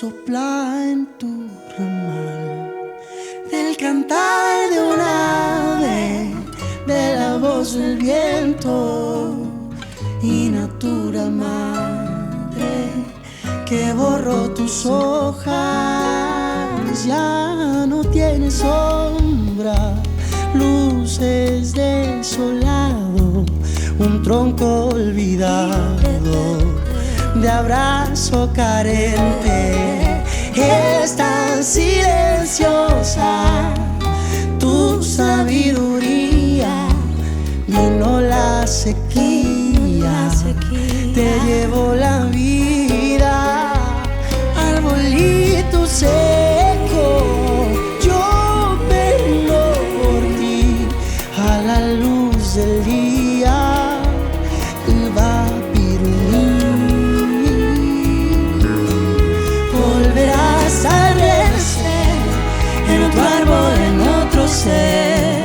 sopla en tu ramal, del cantar de un ave, de la voz del viento y natura madre que borró tus hojas. Ya no tienes sombra, luces desolado, un tronco olvidado de abrazo carente. Es tan silenciosa tu sabiduría, vino la sequía, te llevó la vida, arbolito seco. Yo vengo por ti a la luz del día, va volverás a renacer en otro árbol, en otro ser,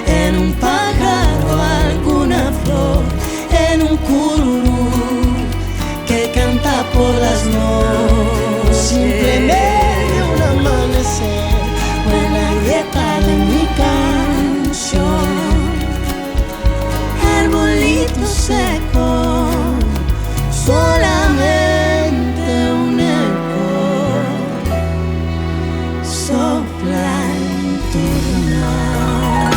en un pájaro, alguna flor, en un cururú que canta por las noches, simplemente un amanecer o en la grieta de mi canción. Arbolito seco, solamente un eco sopla en tu mar.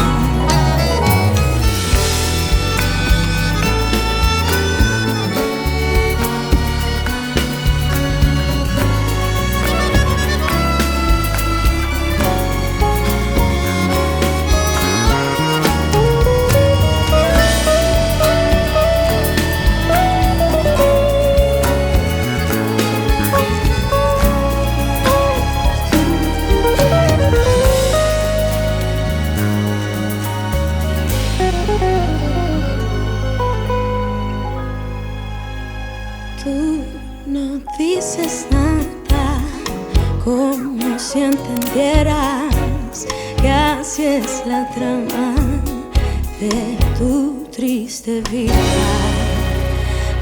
Tú no dices nada, como si entendieras que así es la trama de tu triste vida.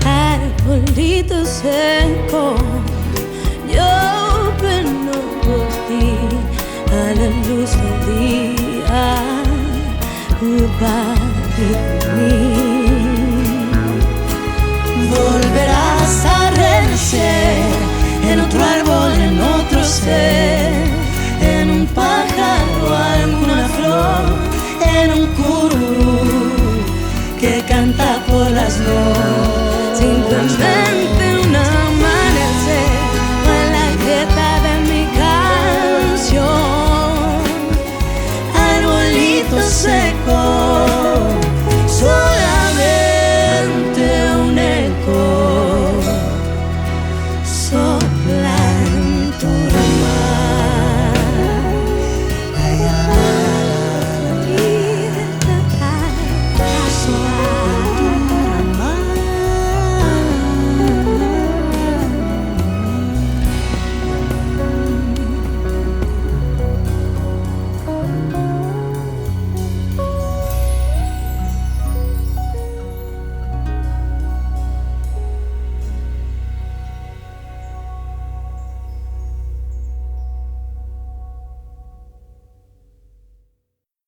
Arbolito seco,